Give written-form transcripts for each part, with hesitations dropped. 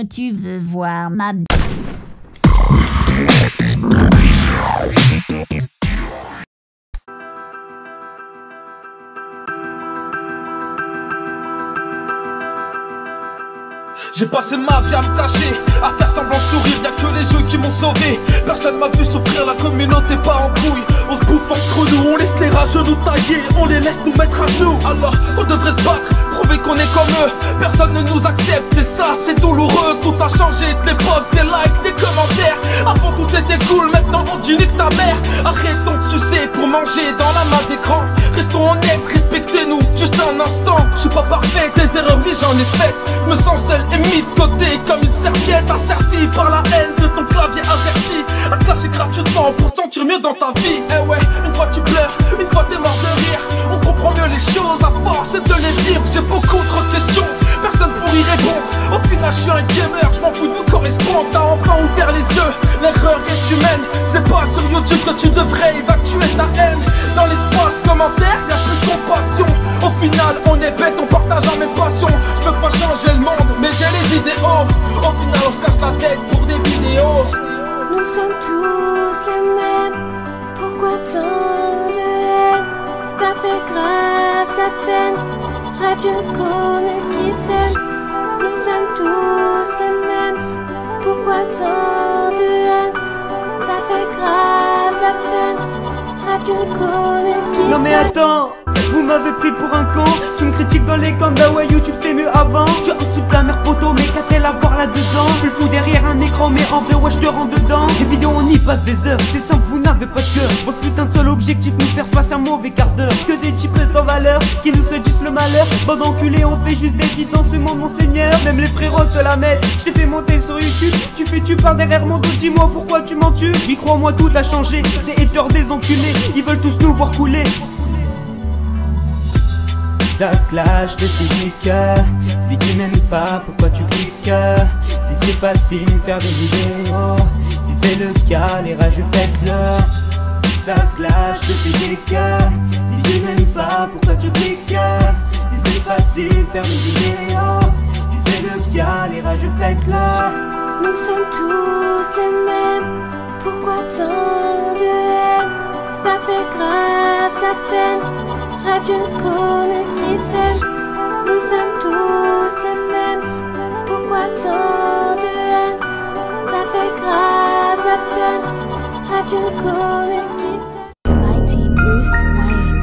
Tu veux voir ma... J'ai passé ma vie à me cacher, à faire semblant de sourire, y'a que les jeux qui m'ont sauvé. Personne m'a vu souffrir, la communauté pas en couille. On se bouffe entre nous, on laisse les rageux nous tailler, on les laisse nous mettre à genoux. Alors on devrait se battre, prouver qu'on est comme eux. Personne ne nous accepte et ça c'est douloureux. Tout a changé de l'époque, des likes, des commentaires. Avant tout était cool, maintenant on dit nique ta mère. Arrêtons de sucer pour manger dans la main d'écran. Restons honnêtes, respectez-nous, juste un instant. Je suis pas parfait, des erreurs oui j'en ai faites. Me sens seul et mis de côté comme une serviette, asservie par la haine de ton clavier averti. À clasher gratuitement pour te sentir mieux dans ta vie. Eh ouais, une fois tu pleures, une fois t'es mort de rire. On comprend mieux les choses à force de les vivre. J'ai beaucoup trop de questions, personne pour y répondre. Au final je suis un gamer, je m'en fous de vous correspondre. T'as enfin ouvert les yeux, l'erreur est humaine. C'est pas sur YouTube que tu devrais évacuer ta haine. Dans l'espace commentaire, y'a plus de compassion. Au final on est bête, on partage la même passion. Je peux pas changer le monde, mais j'ai les idéaux. Au final on se casse la tête pour des vidéos. Nous sommes tous les mêmes, pourquoi tant de haine? Ça fait grave de la peine, je rêve d'une commune qui s'aime. Nous sommes tous les mêmes, pourquoi tant de haine? Ça fait grave de la peine, je rêve d'une commune qui s'aime. Non mais attends, vous m'avez pris pour un con. Tu me critiques dans les camps, bah ouais YouTube c'était mieux avant. Tu insultes la mère poteau, mais qu'a-t-elle à voir là-dedans? Tu le fous derrière un écran, mais en vrai ouais je te rentre dedans. Les vidéos on y passe des heures, c'est simple vous n'avez pas de cœur. Votre putain de seul objectif nous faire passer un mauvais quart d'heure. Que des types sans valeur, qui nous souhaitent le malheur. Bande d'enculés, on fait juste des vies dans ce monde mon seigneur. Même les frérots te la mettent, je t'ai fait monter sur YouTube. Tu fais tu par derrière mon dos, dis-moi pourquoi tu m'en tues. Oui crois-moi tout a changé, des haters des enculés, ils veulent tous nous voir couler. Ça clash de physique. Si tu m'aimes pas, pourquoi tu cliques? Si c'est facile faire des vidéos, si c'est le cas, les rageux faites-le. Ça clash de physique. Si tu m'aimes pas, pourquoi tu cliques? Si c'est facile faire des vidéos, si c'est le cas, les rageux faites-le. Nous sommes tous les mêmes, pourquoi tant de haine? Ça fait grave de la peine, je rêve d'une commune qui s'aime. Nous sommes tous les mêmes, pourquoi tant de haine? Ça fait grave de la peine, je rêve d'une commune qui s'aime. Mighty Bruce Wayne.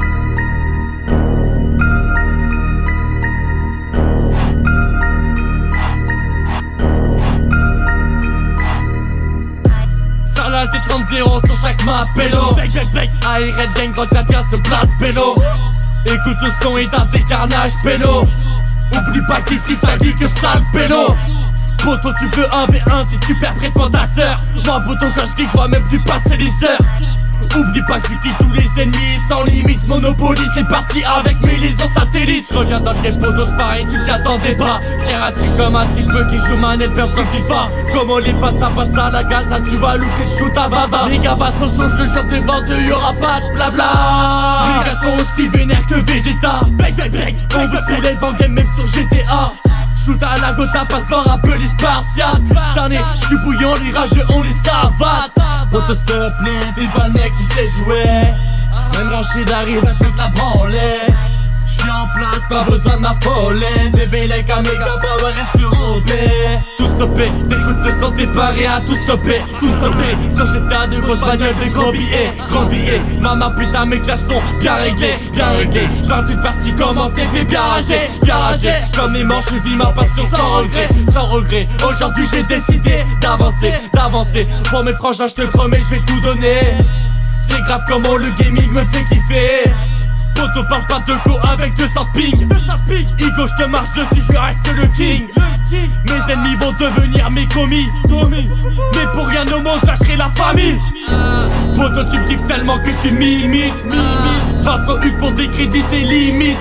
Salage des 30-0 sur chaque map, pélo. ARL gang quand ça vient se place, pélo. Écoute ce son et tape des carnages, pélo. Oublie pas qu'ici ça dit que sale pélo. Poto tu veux 1v1 si tu perds prête-moi ta sœur. Moi poto quand je dis que je vois même plus passer les heures. Oublie pas que tu kills tous les ennemis sans limite. Monopolise les parties avec mes liaisons satellites. Je reviens dans le game poto, j'parie, tu t'y attendais pas. Tiens-tu comme un type qui joue manette, personne FIFA. Comment les passe à la gaza, tu vas looter le shoot à baba. Les gars va sont chauds, je le chante devant eux, y'aura pas de blabla. Les gars sont aussi vénères que Vegeta. Bang bang bang, on vous soulève en game même sur GTA. Shoot à la gota, passe fort un peu les spartiates. Cette année, j'suis bouillant, les rageux on les savate. Poto s'te plaît, t'es pas le mec, tu sais jouer. Même Rachid arrive à te la branler. J'suis en place, pas besoin de m'affoler. Bébé les caméras, power reste rompé. Tout stoppé, t'écoutes ce son, t'es paré à tout stopper. Tout stopper, sur GTA de grosses bagnoles, de gros billets. Gros billets, maman putain mes classes sont bien réglées, bien réglées. Genre toute partie commencée, fait bien rager, bien rager. Comme les manches, je vis ma passion sans regret, sans regret. Aujourd'hui j'ai décidé d'avancer, d'avancer. Pour mes frangins, je te promets, je vais tout donner. C'est grave comment le gaming me fait kiffer. Poto parle pas de go avec 200 ping. Igo je te marche dessus, je reste le king. Mes ennemis vont devenir mes commis. Mais pour rien au monde, je lâcherai la famille. Poto tu me kiffes tellement que tu m'imites. Façon Hugues pour des crédits c'est limite.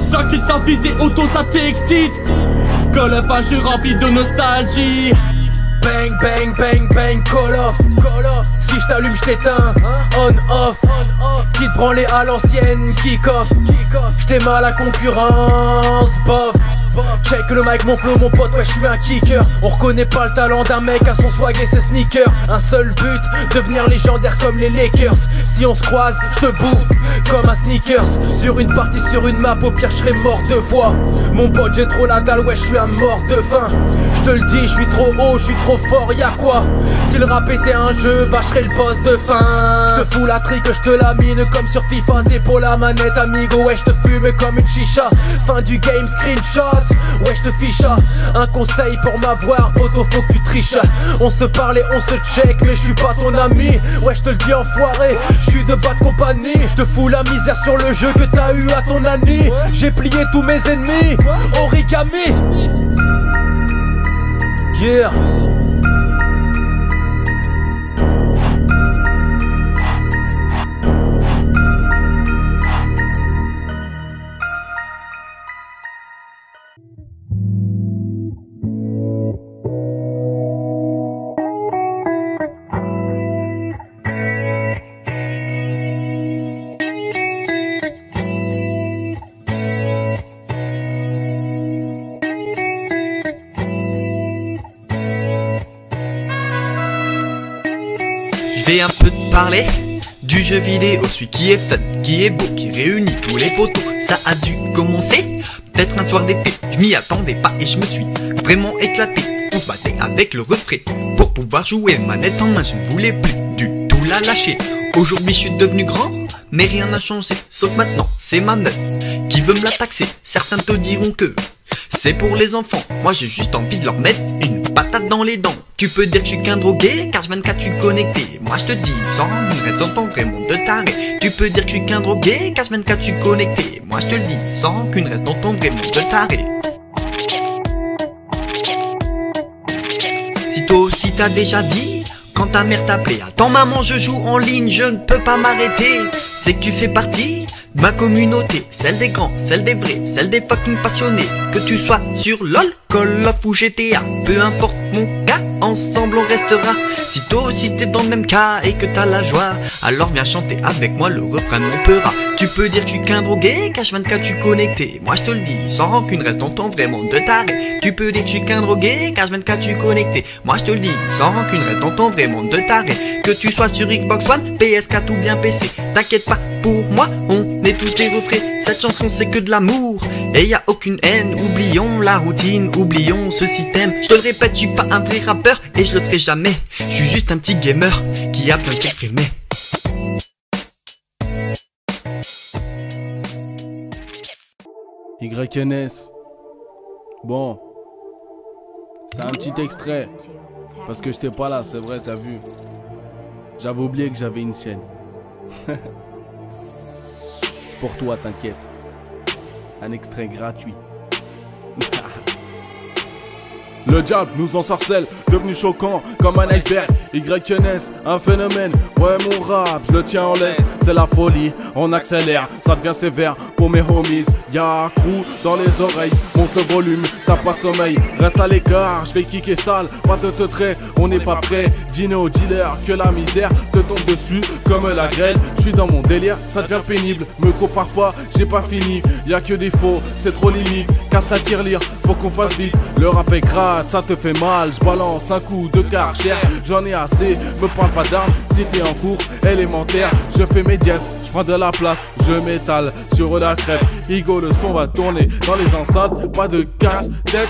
Sans qu'il sans viser auto ça t'excite. Call of un jeu rempli de nostalgie. Bang bang bang bang call off. Si je t'allume je t'éteins. On off. Quitte branlé à l'ancienne kick off. J't'aime à la concurrence bof. Check le mic, mon flow, mon pote, ouais, je suis un kicker. On reconnaît pas le talent d'un mec à son swag et ses sneakers. Un seul but, devenir légendaire comme les Lakers. Si on se croise, je te bouffe comme un sneakers. Sur une partie, sur une map, au pire je serai mort 2 fois. Mon pote, j'ai trop la dalle, ouais, je suis un mort de faim. Je te le dis, je suis trop haut, je suis trop fort, y'a quoi? Si le rap était un jeu, bah je serais le boss de fin. Je te fous la trique, je te la mine comme sur FIFA. C'est pour la manette, amigo, ouais, je te fume comme une chicha. Fin du game, screenshot, ouais, je te fiche. Un conseil pour m'avoir, poto, faut que tu triches. On se parle et on se check, mais je suis pas ton ami. Ouais, je te le dis, enfoiré, je suis de bas de compagnie. Je te fous la misère sur le jeu que t'as eu à ton année. J'ai plié tous mes ennemis, origami. Yeah. Je vais un peu te parler du jeu vidéo, celui qui est fun, qui est beau, qui réunit tous les potos. Ça a dû commencer, peut-être un soir d'été, je m'y attendais pas et je me suis vraiment éclaté. On se battait avec le refrain pour pouvoir jouer manette en main, je ne voulais plus du tout la lâcher. Aujourd'hui je suis devenu grand, mais rien n'a changé, sauf maintenant c'est ma meuf qui veut me la taxer. Certains te diront que c'est pour les enfants, moi j'ai juste envie de leur mettre une patate dans les dents. Tu peux dire que je suis qu'un drogué, car je 24 je suis connecté. Moi je te dis, sans une reste dans ton vrai monde de taré. Tu peux dire que je suis qu'un drogué, car je 24 je suis connecté. Moi je te le dis, sans qu'une reste dans ton vrai monde de taré. Si toi aussi t'as déjà dit, quand ta mère t'appelait, attends maman je joue en ligne, je ne peux pas m'arrêter. C'est que tu fais partie de ma communauté, celle des grands, celle des vrais, celle des fucking passionnés. Que tu sois sur LOL, Call of ou GTA, peu importe mon cas, ensemble on restera. Si toi aussi t'es dans le même cas et que t'as la joie, alors viens chanter avec moi le refrain de mon peurat. Tu peux dire que je suis qu'un drogué, H24 je suis connecté. Moi je te le dis, sans rancune reste dans ton vrai monde de taré. Tu peux dire que je suis qu'un drogué, H24 je suis connecté. Moi je te le dis, sans rancune reste dans ton vrai monde de taré. Que tu sois sur Xbox One, PS4 ou bien PC, t'inquiète pas, pour moi on est tous des refrains. Cette chanson c'est que de l'amour et y a aucune haine. Oublions la routine, oublions ce système. Je te le répète, je suis pas un vrai rappeur et je le serai jamais. Je suis juste un petit gamer qui a besoin de s'exprimer. YNS. Bon, c'est un petit extrait. Parce que j'étais pas là, c'est vrai, t'as vu. J'avais oublié que j'avais une chaîne. C'est pour toi, t'inquiète. Un extrait gratuit. Le diable nous ensorcelle, devenu choquant comme un iceberg. YNS, un phénomène, ouais mon rap, je le tiens en laisse. C'est la folie, on accélère, ça devient sévère pour mes homies. Y'a un crew dans les oreilles, monte le volume, t'as pas sommeil. Reste à l'écart, je vais kicker sale, pas de te trait, on n'est pas prêt. Dino dealer, que la misère te tombe dessus comme la grêle. Je suis dans mon délire, ça devient pénible, me compare pas, j'ai pas fini. Y'a que des faux, c'est trop limite, casse la tirelire, faut qu'on fasse vite. Le rap est grave, ça te fait mal, je balance un coup de Karcher. J'en ai assez, me parle pas d'armes, si t'es en cours élémentaire. Je fais mes dièses, je prends de la place, je m'étale sur la crêpe. Igo, le son va tourner dans les enceintes, pas de casse-tête.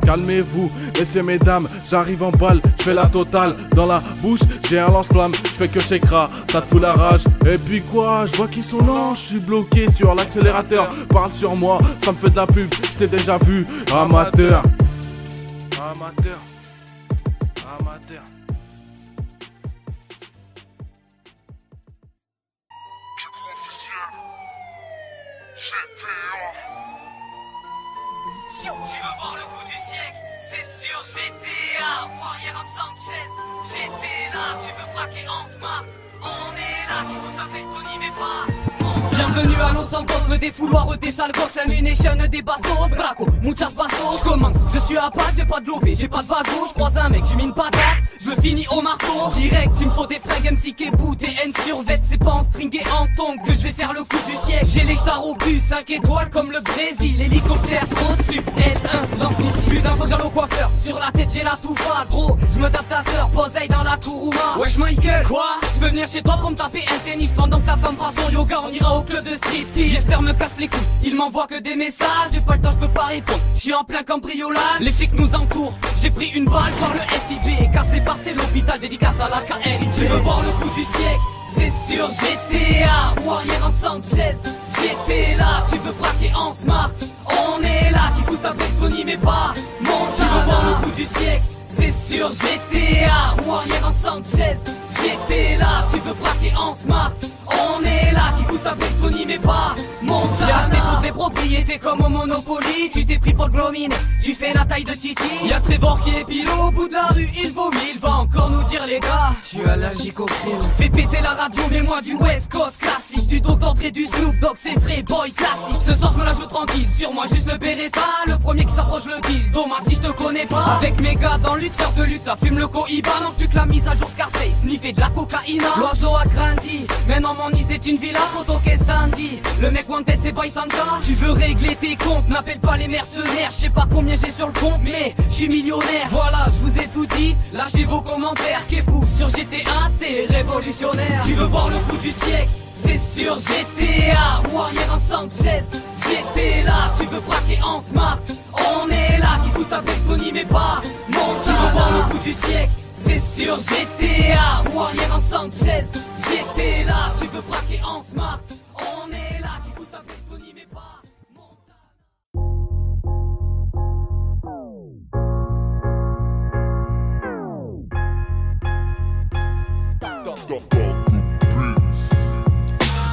Calmez-vous, messieurs, mesdames, j'arrive en balle, je fais la totale. Dans la bouche, j'ai un lance-flamme, je fais que chécra, ça te fout la rage. Et puis quoi, je vois qu'ils sont lents, je suis bloqué sur l'accélérateur. Parle sur moi, ça me fait de la pub, je t'ai déjà vu, amateur. Amateur, amateur. Tu veux voir le coup du siècle? C'est sûr, GTA, Warrior en Sanchez. J'étais là, tu veux braquer en smart? On est là, qui vont taper Tony mais pas. Bienvenue à Los Santos, me défouloir des sales gosses, ammunition des bastos, braco, muchas bastos. J'commence, je suis à patte, j'ai pas de lové, j'ai pas de wagon, j'croise un mec, j'mets une patate, je le finis au marteau. Direct, il me faut des fringues MC Kebou, des N sur vêt, c'est pas en string et en tongue que je vais faire le coup du siècle. J'ai les stars au cul, 5 étoiles comme le Brésil, hélicoptère au-dessus, L1, lance missile. Putain, faut que j'aille au coiffeur, sur la tête j'ai la touffa, gros, je me tape ta sœur, poseille dans la Kuruma. Wesh Michael, quoi? Je peux venir chez toi pour me taper un tennis pendant que ta femme fera son yoga, on ira au club de striptease. Jester me casse les couilles, il m'envoie que des messages, j'ai pas le temps, je peux pas répondre, je suis en plein cambriolage. Les flics nous entourent, j'ai pris une balle par le FIB, casse des parcelles, l'hôpital, dédicace à la KRIG. Tu veux voir le coup du siècle? C'est sûr, GTA, Warrior en Sanchez, j'étais là, tu veux braquer en smart, on est là, qui coûte un Tony mais pas Montana. Tu veux voir le coup du siècle? C'est sûr, GTA, Warrior en Sanchez, j'étais là, tu veux braquer en smart, on est là, qui coûte un Tony mais pas Montana. J'ai acheté toutes les propriétés comme au Monopoly, tu t'es pris pour le glomine, tu fais la taille de Titi. Y'a Trevor qui est pile au bout de la rue, il vomit, il va encore nous dire les gars, je suis allergique au crime. Fais péter la radio, mets-moi du West Coast classique, du Dr. Dre, du Snoop Dogg, c'est vrai, boy classique. Ce soir je me la joue tranquille, sur moi juste le Beretta, le premier qui s'approche le deal, dommage si je te connais pas. Avec mes gars dans lutte, sœur de lutte, ça fume le Cohiba, non plus que la mise à jour Scarface, sniffer de la cocaïna. L'oiseau a grandi, maintenant mon nid c'est une villa, photo qu'est-ce t'en dis? Le mec wanted c'est Boy Santa. Tu veux régler tes comptes, n'appelle pas les mercenaires, je sais pas combien j'ai sur le compte, mais je suis millionnaire. Voilà, je vous ai tout dit, lâchez vos commentaires, Kebou sur GTA, c'est révolutionnaire. Tu veux voir le coup du siècle? C'est sûr, GTA, Warrior en Sanchez, j'étais là, tu veux braquer en smart, on est là, qui coûte un Tony mais pas Montana. Tu veux voir le coup du siècle? C'est sûr, GTA, Warrior en Sanchez, j'étais là, tu veux braquer en smart, on est là, qui coûte un Tony mais pas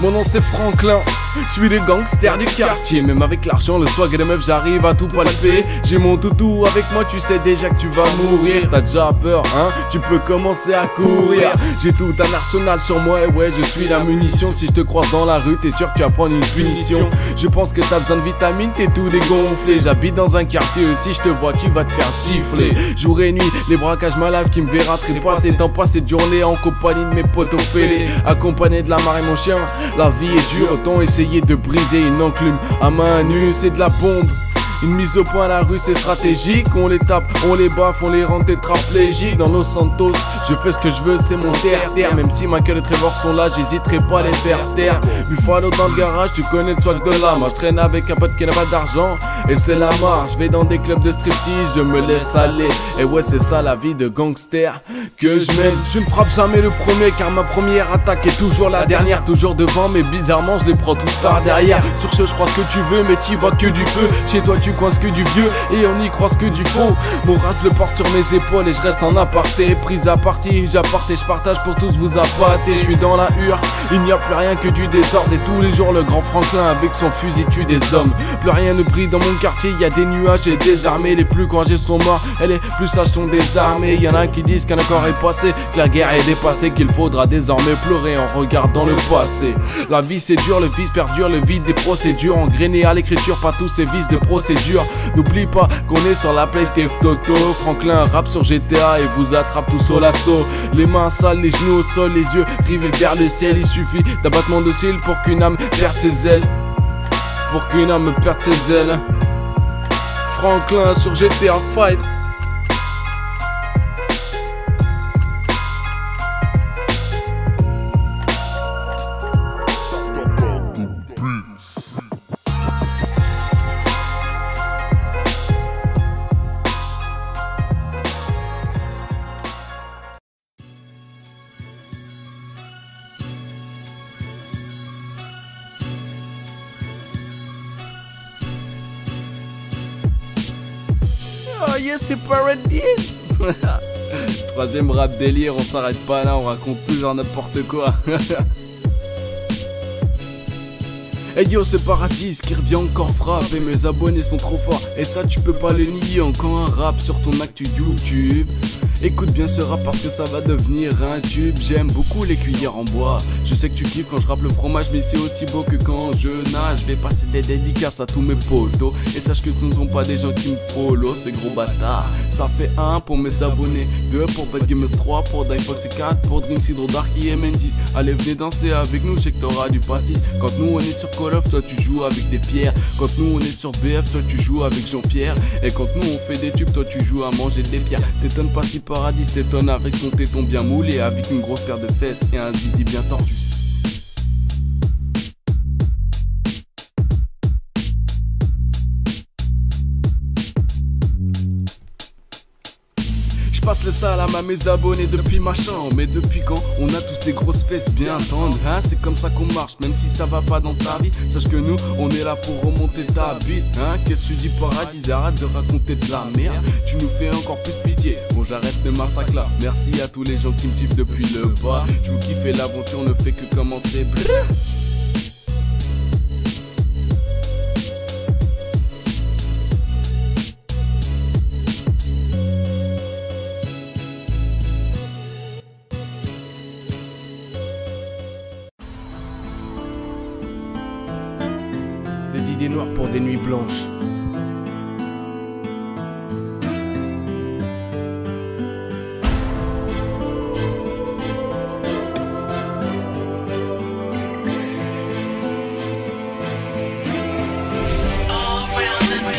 Mon nom c'est Franklin, je suis le gangster du quartier. Même avec l'argent, le swag et les meufs, j'arrive à tout palper. J'ai mon toutou avec moi, tu sais déjà que tu vas mourir. T'as déjà peur, hein? Tu peux commencer à courir. J'ai tout un arsenal sur moi, et ouais, je suis la munition. Si je te croise dans la rue, t'es sûr que tu vas prendre une punition. Je pense que t'as besoin de vitamines, t'es tout dégonflé. J'habite dans un quartier, si je te vois, tu vas te faire siffler. Jour et nuit, les braquages malades qui me verra trépasser. Tant passé de journée en compagnie de mes potos fêlés. Accompagné de la marée, mon chien. La vie est dure, autant essayer de briser une enclume à main nue, c'est de la bombe. Une mise au point à la rue c'est stratégique. On les tape, on les baffe, on les rend tétraplégiques. Dans Los Santos, je fais ce que je veux, c'est mon terre-terre. Même si Michael et Trevor sont là, j'hésiterai pas à les faire taire. Buffalo dans le garage, tu connais le swag de là. Moi je traîne avec un pote qui n'a pas d'argent et c'est la marche. Je vais dans des clubs de striptease, je me laisse aller. Et ouais c'est ça la vie de gangster que je mène. Je ne frappe jamais le premier car ma première attaque est toujours la dernière. Toujours devant mais bizarrement je les prends tous par derrière. Sur ce je crois ce que tu veux mais t'y vois que du feu. Chez toi tu coinces que du vieux et on y croise que du faux. Mon rap je le porte sur mes épaules et je reste en aparté. Prise à partie, j'apporte et je partage pour tous vous appâter. Je suis dans la hure, il n'y a plus rien que du désordre. Et tous les jours le grand Franklin avec son fusil tue des hommes. Plus rien ne brille dans mon quartier, il y a des nuages et des armées. Les plus courageux sont morts et les plus sages sont désarmés. Il y en a qui disent qu'un accord est passé, que la guerre est dépassée, qu'il faudra désormais pleurer en regardant le passé. La vie c'est dur, le vice perdure, le vice des procédures. Engrainé à l'écriture, pas tous ces vices de procédure. N'oublie pas qu'on est sur la playlist Toto. Franklin rappe sur GTA et vous attrape tous au lasso. Les mains sales, les genoux au sol, les yeux rivés vers le ciel. Il suffit d'un battement de cils pour qu'une âme perde ses ailes. Pour qu'une âme perde ses ailes. Franklin sur GTA 5. Oh yes, c'est Paradise. Troisième rap délire, on s'arrête pas là, on raconte toujours n'importe quoi. Hey yo, c'est Paradise qui revient encore frapper. Mes abonnés sont trop forts et ça tu peux pas le nier. Encore un rap sur ton actu YouTube. Écoute bien ce rap parce que ça va devenir un tube. J'aime beaucoup les cuillères en bois. Je sais que tu kiffes quand je rappe le fromage, mais c'est aussi beau que quand je nage. Je vais passer des dédicaces à tous mes potos. Et sache que ce ne sont pas des gens qui me follow, ces gros bâtards. Ça fait 1 pour mes abonnés, 2 pour Bad Gamers, 3 pour Difox et 4 pour Dream Sidro, Darky et Mentis. Allez venez danser avec nous, je sais que t'auras du pastis. Quand nous on est sur Call of, toi tu joues avec des pierres. Quand nous on est sur BF, toi tu joues avec Jean-Pierre. Et quand nous on fait des tubes, toi tu joues à manger des pierres. T'étonnes pas si Paradis t'étonne avec son téton bien moulé, avec une grosse paire de fesses et un zizi bien tordu. Je passe le salam à mes abonnés depuis ma chambre. Mais depuis quand on a tous des grosses fesses bien tendres, hein? C'est comme ça qu'on marche, même si ça va pas dans ta vie. Sache que nous, on est là pour remonter ta bite, hein? Qu'est-ce que tu dis Paradis? Arrête de raconter de la merde. Tu nous fais encore plus pitié. Bon j'arrête le massacre là. Merci à tous les gens qui me suivent depuis le bas. Je vous kiffe et l'aventure ne fait que commencer. Des idées noires pour des nuits blanches.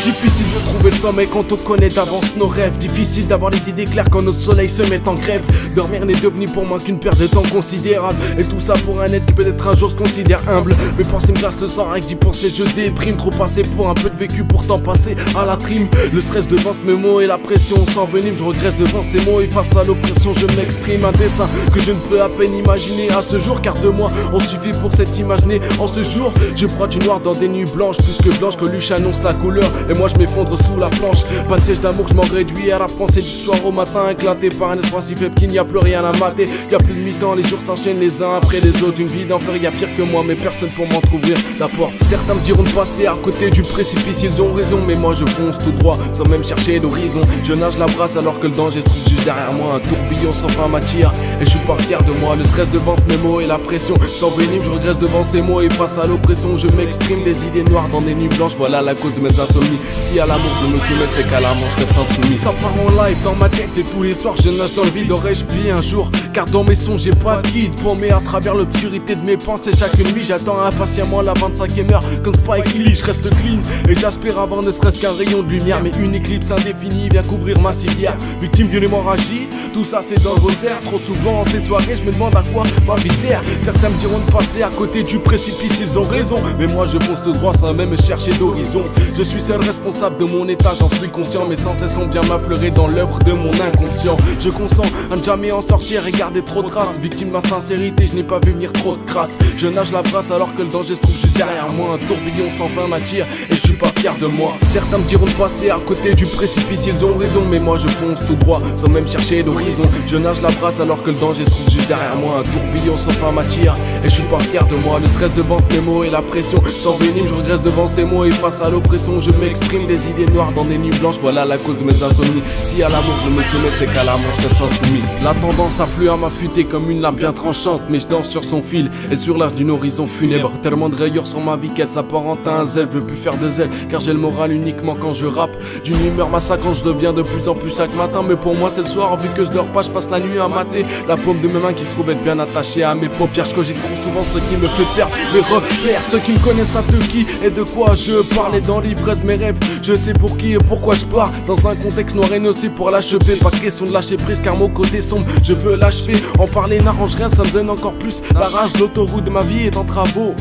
Difficile de trouver le sommeil quand on connaît d'avance nos rêves. Difficile d'avoir les idées claires quand nos soleils se mettent en grève. Dormir n'est devenu pour moi qu'une perte de temps considérable. Et tout ça pour un être qui peut-être un jour se considère humble. Mes pensées me glacent le sang, avec d'y penser je déprime. Trop passé pour un peu de vécu, pourtant passé à la trime. Le stress devant ce mémo et la pression s'envenime. Je regresse devant ces mots et face à l'oppression je m'exprime. Un dessin que je ne peux à peine imaginer à ce jour. Car de moi on suffit pour cette image née. En ce jour je broie du noir dans des nuits blanches. Plus que blanche que Luche annonce la couleur. Et moi je m'effondre sous la planche. Pas de siège d'amour, je m'en réduis à la pensée du soir au matin. Éclaté par un espoir si faible qu'il n'y a plus rien à mater. Y'a plus de mi-temps, les jours s'enchaînent les uns après les autres. Une vie d'enfer, y'a pire que moi, mais personne pour m'entrouvrir la porte. Certains me diront de passer à côté du précipice, ils ont raison, mais moi je fonce tout droit sans même chercher d'horizon. Je nage la brasse alors que le danger se trouve juste derrière moi. Un tourbillon sans fin m'attire et je suis pas fier de moi. Le stress devant ce mémo et la pression s'envenime, je regresse devant ces mots et face à l'oppression je m'exprime. Des idées noires dans des nuits blanches, voilà la cause de mes insomnies. Si à l'amour je me soumets, c'est qu'à l'amour je reste insoumis. Ça part en live dans ma tête et tous les soirs je nage dans le vide. Aurais-je plié un jour, car dans mes sons j'ai pas de guide. Paumé à travers l'obscurité de mes pensées chaque nuit. J'attends impatiemment la 25e heure comme Spike Lee. Je reste clean et j'aspire avoir ne serait-ce qu'un rayon de lumière. Mais une éclipse indéfinie vient couvrir ma civière. Victime d'une hémorragie, tout ça c'est dans vos airs. Trop souvent en ces soirées je me demande à quoi ma vie sert. Certains me diront de passer à côté du précipice, ils ont raison. Mais moi je fonce tout droit sans même chercher d'horizon. Je suis seul responsable de mon état, j'en suis conscient. Mais sans cesse l'ont bien m'affleurer dans l'œuvre de mon inconscient. Je consens à ne jamais en sortir et garder trop de traces. Victime de ma sincérité, je n'ai pas vu venir trop de crasse. Je nage la brasse alors que le danger se trouve juste derrière moi. Un tourbillon sans fin m'attire et je suis pas fier de moi. Certains me diront de passer à côté du précipice, ils ont raison. Mais moi je fonce tout droit sans même chercher d'horizon. Je nage la brasse alors que le danger se trouve juste derrière moi. Un tourbillon sans fin m'attire et je suis pas fier de moi. Le stress devant ce mémo et la pression s'envenime, je regresse devant ces mots et face à l'oppression je m'exprime. Des idées noires dans des nuits blanches, voilà la cause de mes insomnies. Si à l'amour je me soumets, c'est qu'à l'amour je reste insoumis. La tendance afflue à m'affûter comme une lame bien tranchante, mais je danse sur son fil et sur l'âge d'une horizon funèbre. Tellement de rayures sur ma vie qu'elle s'apparente à un zèle. Je veux plus faire de zèle car j'ai le moral uniquement quand je rappe. D'une humeur massacrante je deviens de plus en plus chaque matin. Mais pour moi c'est le soir, vu que je dors pas, je passe la nuit à mater la paume de mes mains qui se trouve être bien attachée à mes paupières. Je cogite trop souvent ce qui me fait perdre mes repères. Ceux qui me connaissent savent de qui et de quoi je parle. Et dans l'ivresse mes rêves, je sais pour qui et pourquoi je pars. Dans un contexte noir et nocif pour l'achever. Pas question de lâcher prise car mon côté sombre je veux l'achever. En parler n'arrange rien, ça me donne encore plus la rage. L'autoroute de ma vie est en travaux.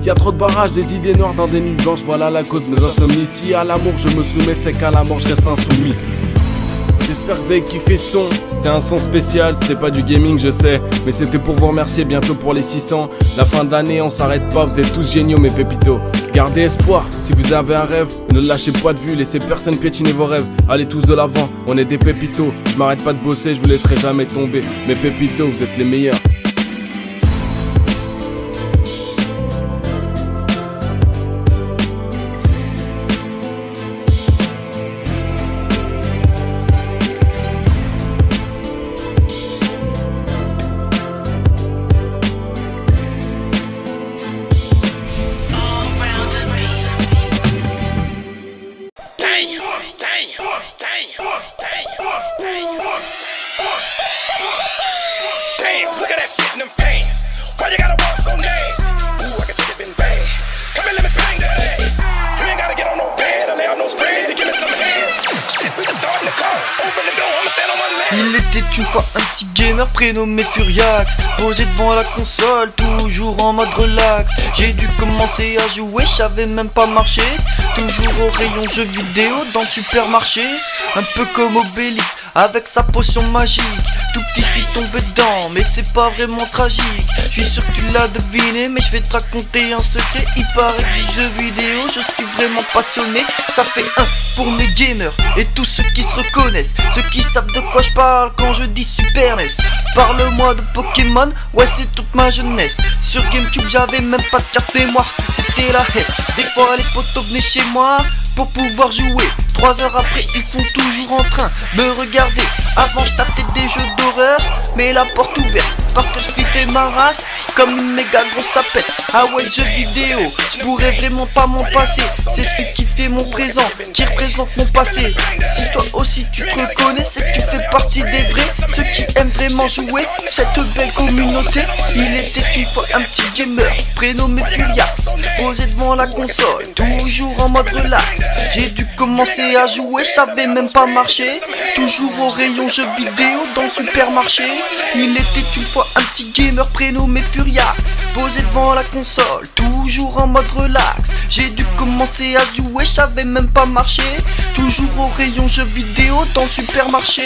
Y'a trop de barrages, des idées noires dans des nuits blanches. Voilà la cause de mes insomnies. Si à l'amour je me soumets, c'est qu'à la mort je reste insoumis. J'espère que vous avez kiffé ce son, c'était un son spécial, c'était pas du gaming je sais, mais c'était pour vous remercier bientôt pour les 600. La fin de l'année on s'arrête pas, vous êtes tous géniaux mes pépitos. Gardez espoir, si vous avez un rêve, ne lâchez pas de vue, laissez personne piétiner vos rêves. Allez tous de l'avant, on est des pépitos, je m'arrête pas de bosser, je vous laisserai jamais tomber. Mes pépitos, vous êtes les meilleurs. Il était une fois un petit gamer prénommé Furiax, posé devant la console, toujours en mode relax. J'ai dû commencer à jouer, je savais même pas marcher. Toujours au rayon jeux vidéo dans le supermarché. Un peu comme Obélix avec sa potion magique. Tout petit je suis tombé dedans, mais c'est pas vraiment tragique. Je suis sûr que tu l'as deviné, mais je vais te raconter un secret. Il paraît que les jeux vidéo, je suis vraiment passionné. Ça fait un pour mes gamers et tous ceux qui se reconnaissent, ceux qui savent de quoi je parle quand je dis Super NES. Parle-moi de Pokémon, ouais c'est toute ma jeunesse. Sur Gamecube j'avais même pas de carte mémoire, c'était la hesse. Des fois les potos venaient chez moi pour pouvoir jouer. 3 heures après ils sont toujours en train de me regarder. Avant je tapais des jeux d'horreur, mais la porte ouverte, parce que je flippais ma race comme une méga grosse tapette. Ah ouais, jeux vidéo, je pourrais vraiment pas m'en passer. C'est celui qui fait mon présent, qui représente mon passé. Si toi aussi tu te reconnais, c'est que tu fais partie des vrais, ceux qui aiment vraiment jouer cette belle communauté. Il était une fois un petit gamer prénommé Furiax, posé devant la console, toujours en mode relax. J'ai dû commencer à jouer, je savais même pas marcher. Toujours au rayon jeux vidéo dans le supermarché. Il était une fois un petit gamer prénommé Furiax, posé devant la console, toujours en mode relax. J'ai dû commencer à jouer, je savais même pas marcher. Toujours au rayon jeux vidéo dans le supermarché.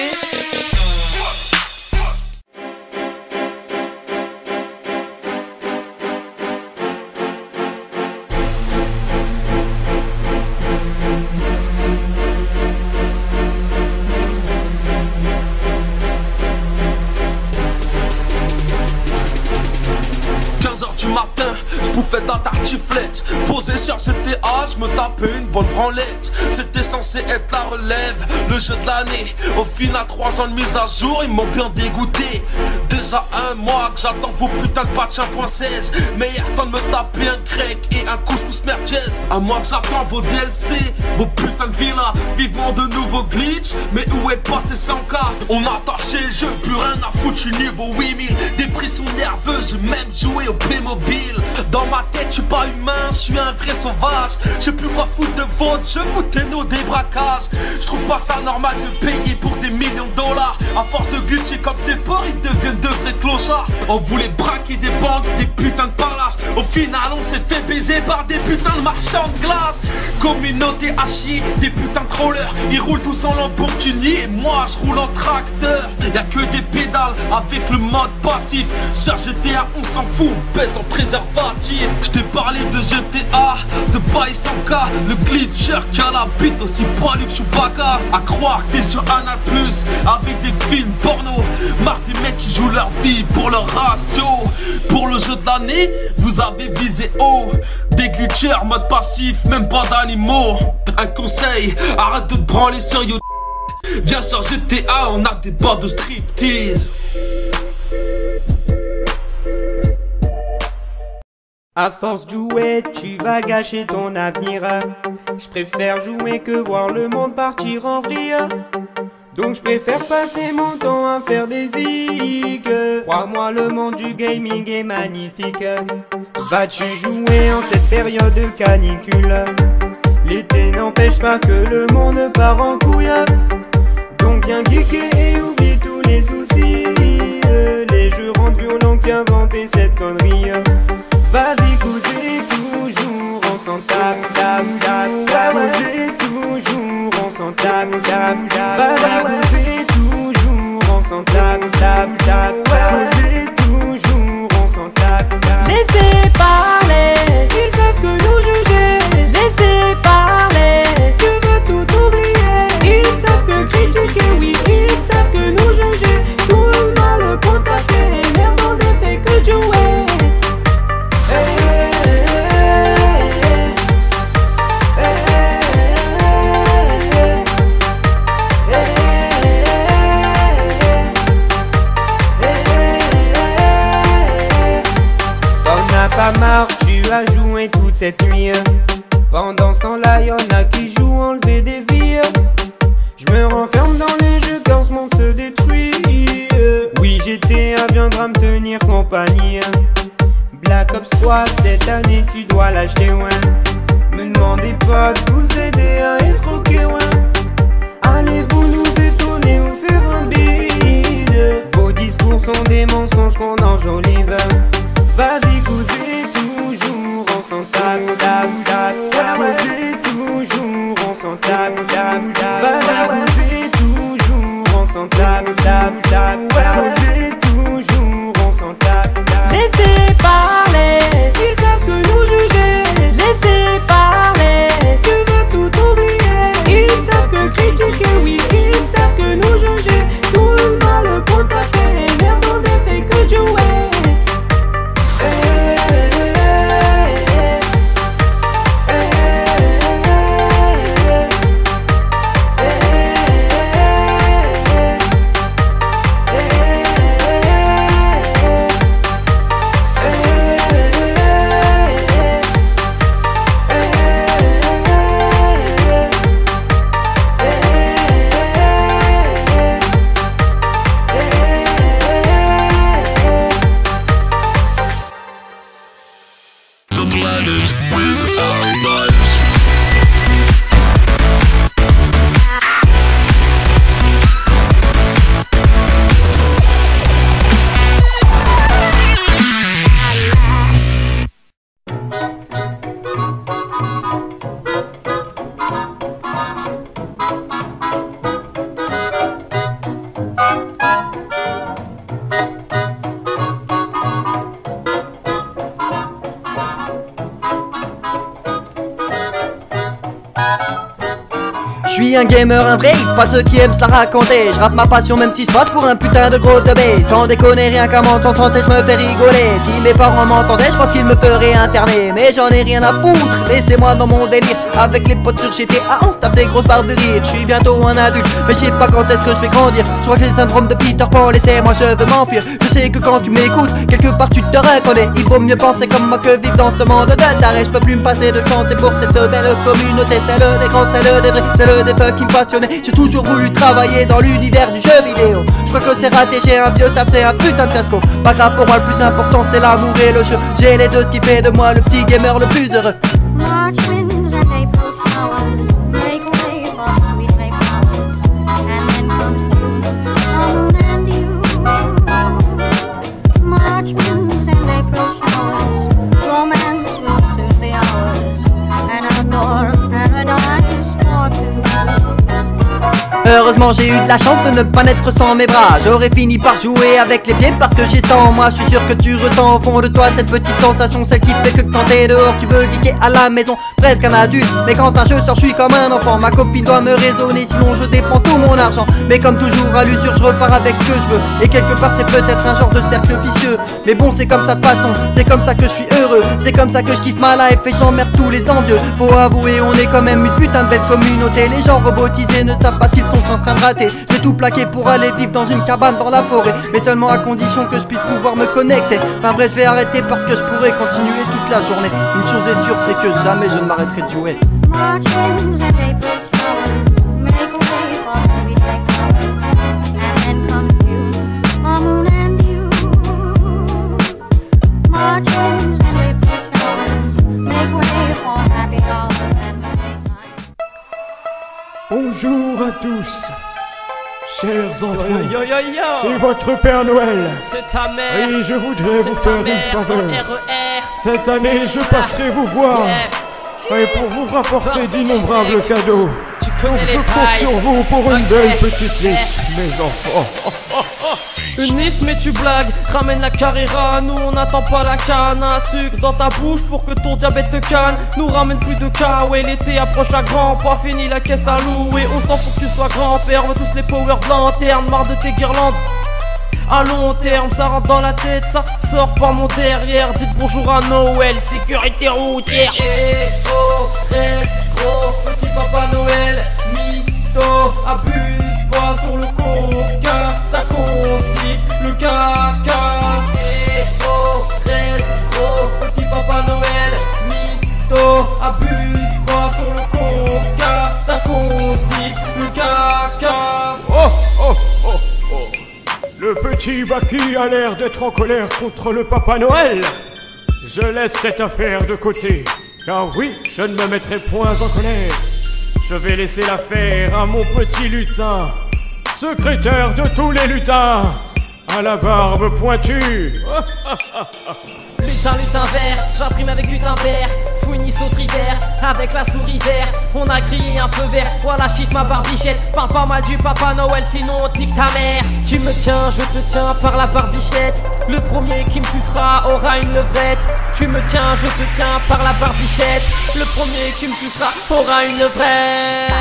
Bouffette à tartiflette, posé sur GTA, je me tapais une bonne branlette. C'était censé être la relève, le jeu de l'année. Au final 3 ans de mise à jour, ils m'ont bien dégoûté. Déjà un mois que j'attends vos putains de patch 1.16. Meilleur temps de me taper un grec et un couscous merguez. Un mois que j'attends vos DLC, vos putains de villas. Vivement de nouveaux glitch, mais où est passé 100K? On a torché le jeu, plus rien à foutre, j'suis niveau 8000. Dépression nerveuse, j'ai même joué au Playmobil. Dans ma tête, j'suis pas humain, j'suis un vrai sauvage. J'sais plus quoi foutre de votre jeu, foutez-nous des braquages. J'trouve pas ça normal de payer pour des millions de dollars. À force de glitcher comme des porcs, ils deviennent de vrais clochards. On voulait braquer des banques, des putains de palaces. Au final, on s'est fait baiser par des putains de marchands de glace. Communauté à chier, des putains de trollers. Ils roulent tous en Lamborghini et moi j'roule en tracteur. Y'a que des pédales avec le mode passif. Sur GTA, on s'en fout, on pèse en préservatif. J't'ai parlé de GTA, de bail 100K. Le glitcher qui a la bite aussi poilu que Chewbacca. À croire que t'es sur Anal Plus avec des films porno. Marre des mecs qui jouent leur vie pour leur ratio. Pour le jeu de l'année, vous avez visé haut. Des glitchers, mode passif, même pas d'animaux. Un conseil, arrête de te branler sur YouTube. Viens sur GTA, on a des bords de striptease. À force de jouer, tu vas gâcher ton avenir. Je préfère jouer que voir le monde partir en vrille. Donc je préfère passer mon temps à faire des zigs. Crois-moi, le monde du gaming est magnifique. Vas-tu jouer en cette période de canicule? L'été n'empêche pas que le monde part en couille. Donc viens geeker et oublie tous les soucis. Les jeux rendent violents qui inventaient cette connerie. Vas-y, causez toujours, on s'en tape, causez toujours, on s'en tape, vas-y, causez toujours, on s'en tape, causez toujours, on s'en tape. Laissez parler, ils savent que nous juger. Laissez parler, tu veux tout oublier. Ils savent que critiquer, oui, ils savent que nous juger. Tout le mal qu'on t'a fait, merde, on ne fait que jouer. Pas marre, tu as joué toute cette nuit. Pendant ce temps-là, y'en a qui jouent enlever des vies. Je me renferme dans les jeux car ce monde se détruit. Oui, GTA viendra me tenir compagnie. Black Ops 3, cette année tu dois l'acheter, ouais. Me demandez pas de vous aider à escroquer, ouais. Allez-vous nous aider? suis un gamer, un vrai, pas ceux qui aiment se la raconter. Je rappe ma passion même si je passe pour un putain de gros teubé. Sans déconner, rien qu'à m'entendre chanter, je me fais rigoler. Si mes parents m'entendaient, je pense qu'ils me feraient interner. Mais j'en ai rien à foutre, laissez-moi dans mon délire. Avec les potes sur GTA, on se tape des grosses barres de rire. Je suis bientôt un adulte, mais je sais pas quand est-ce que je vais grandir. Je crois que c'est le syndrome de Peter Pan, laissez-moi, je veux m'enfuir. Je sais que quand tu m'écoutes, quelque part tu te reconnais. Il vaut mieux penser comme moi que vivre dans ce monde de taré. Je peux plus me passer de chanter pour cette belle communauté. Celle des grands, celle des vrais, celle des fucking passionnés. J'ai toujours voulu travailler dans l'univers du jeu vidéo. Je crois que c'est raté, j'ai un vieux taf, c'est un putain de fiasco. Pas grave, pour moi le plus important c'est l'amour et le jeu. J'ai les deux, ce qui fait de moi le petit gamer le plus heureux. Heureusement j'ai eu de la chance de ne pas naître sans mes bras. J'aurais fini par jouer avec les pieds parce que j'ai ça en moi. Je suis sûr que tu ressens au fond de toi cette petite sensation, celle qui fait que quand t'es dehors tu veux geeker à la maison, presque un adulte. Mais quand un jeu sort je suis comme un enfant. Ma copine doit me raisonner sinon je dépense tout mon argent. Mais comme toujours à l'usure je repars avec ce que je veux. Et quelque part c'est peut-être un genre de cercle vicieux. Mais bon c'est comme ça de façon, c'est comme ça que je suis heureux. C'est comme ça que je kiffe ma life et j'emmerde tous les envieux. Faut avouer on est quand même une putain de belle communauté. Les gens robotisés ne savent pas ce qu'ils sont en train de rater. Je vais tout plaquer pour aller vivre dans une cabane dans la forêt, mais seulement à condition que je puisse pouvoir me connecter. Enfin bref, je vais arrêter parce que je pourrais continuer toute la journée. Une chose est sûre, c'est que jamais je ne m'arrêterai de jouer. Bonjour à tous, chers enfants, c'est votre Père Noël. C'est ta mère. Et je voudrais vous faire une faveur. Cette année, je passerai vous voir. Et pour vous rapporter d'innombrables cadeaux. Donc je compte sur vous pour une belle petite liste, mes enfants. Une liste mais tu blagues, ramène la Carrera. Nous on n'attend pas la canne à sucre dans ta bouche pour que ton diabète te calme. Nous ramène plus de cas, ouais l'été approche à grands pas. Fini la caisse à louer, on s'en fout que tu sois grand-père. On veut tous les power de lanterne, marre de tes guirlandes. À long terme, ça rentre dans la tête, ça sort par mon derrière. Dites bonjour à Noël, sécurité routière. Oh, gros, petit papa Noël, mytho, abuse pas sur le coca, ça constipe le caca. Oh, gros, petit papa Noël, mytho, abuse pas sur le coca, ça constipe le caca. Le petit Baki a l'air d'être en colère contre le Papa Noël. Je laisse cette affaire de côté, car oui, je ne me mettrai point en colère. Je vais laisser l'affaire à mon petit lutin, secrétaire de tous les lutins, à la barbe pointue. Lutin vert, j'imprime avec Gutenberg. Fouini Sautridaire, avec la souris vert. On a crié un feu vert, voilà chiffre ma barbichette. Parle pas mal du Papa Noël, sinon on te nique ta mère. Tu me tiens, je te tiens par la barbichette. Le premier qui me sucera aura une levrette. Tu me tiens, je te tiens par la barbichette. Le premier qui me sucera aura une levrette.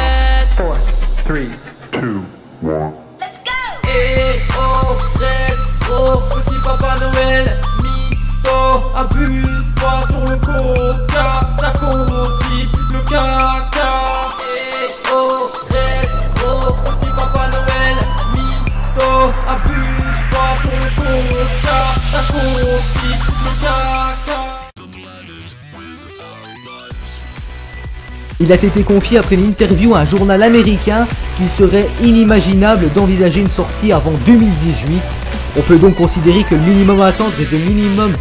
4, 3, 2, 1. Let's go. Et oh, gros, petit Papa Noël, abuse pas sur le coca, ça constipe le caca. Et oh, gros, petit Papa Noël, mytho, abuse pas sur le coca, ça constipe le caca. Il a été confié après une interview à un journal américain qu'il serait inimaginable d'envisager une sortie avant 2018. On peut donc considérer que le minimum à attendre est de minimum